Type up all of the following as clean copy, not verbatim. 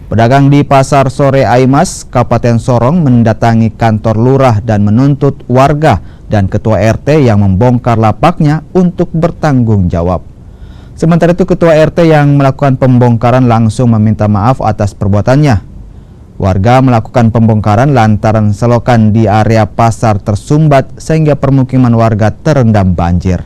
Pedagang di Pasar Sore Aimas, Kabupaten Sorong mendatangi kantor lurah dan menuntut warga dan ketua RT yang membongkar lapaknya untuk bertanggung jawab. Sementara itu ketua RT yang melakukan pembongkaran langsung meminta maaf atas perbuatannya. Warga melakukan pembongkaran lantaran selokan di area pasar tersumbat sehingga permukiman warga terendam banjir.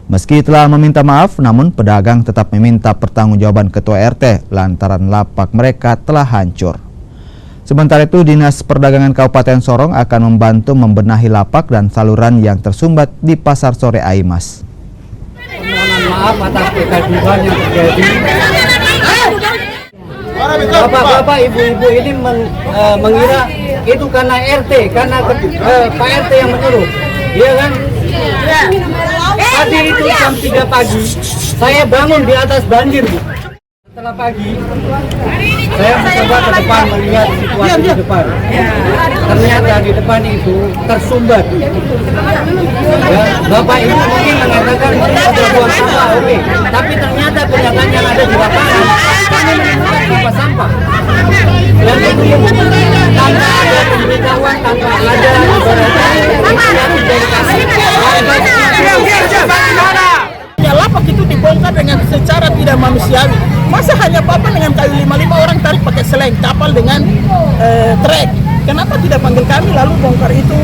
Meski telah meminta maaf, namun pedagang tetap meminta pertanggungjawaban ketua RT lantaran lapak mereka telah hancur. Sementara itu, Dinas Perdagangan Kabupaten Sorong akan membantu membenahi lapak dan saluran yang tersumbat di Pasar Sore Aimas. Mohon maaf atas kegaduhan yang terjadi. Bapak-bapak, ibu-ibu ini mengira itu karena RT, karena Pak RT yang menyuruh, iya kan? Tadi itu jam 3 pagi, saya bangun di atas banjir, Bu. Setelah pagi, saya mencoba ke depan melihat situasi di depan. Ternyata di depan itu tersumbat. Ya, Bapak Ibu mungkin mengatakan ada buang sampah, oke. Tapi ternyata kenyataan yang ada di lapangan, kami menemukan sampah sampah. Dan itu tanpa ada pemberitahuan, tanpa ada inisiatif dari kasih. Lapak itu dibongkar dengan secara tidak manusiawi. Masa hanya papan dengan kayu 55 orang tarik pakai seleng, kapal dengan trek. Kenapa tidak panggil kami lalu bongkar itu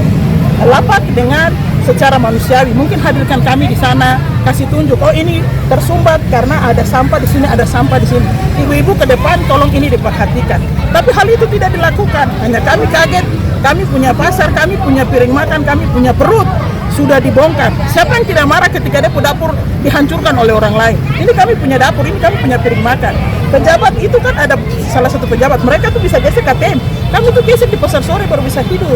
lapak dengan secara manusiawi? Mungkin hadirkan kami di sana, kasih tunjuk, oh ini tersumbat karena ada sampah di sini, ada sampah di sini. Ibu-ibu ke depan tolong ini diperhatikan. Tapi hal itu tidak dilakukan. Hanya kami kaget, kami punya pasar, kami punya piring makan, kami punya perut. Sudah dibongkar. Siapa yang tidak marah ketika dapur dihancurkan oleh orang lain? Ini kami punya dapur, ini kami punya piring makan. Pejabat itu kan ada salah satu pejabat, mereka tuh bisa gesek KTM. Kami tuh gesek di Pasar Sore baru bisa hidup.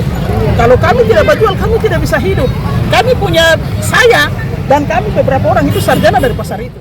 Kalau kami tidak berjual, kami tidak bisa hidup. Kami punya saya dan kami beberapa orang itu sarjana dari pasar itu.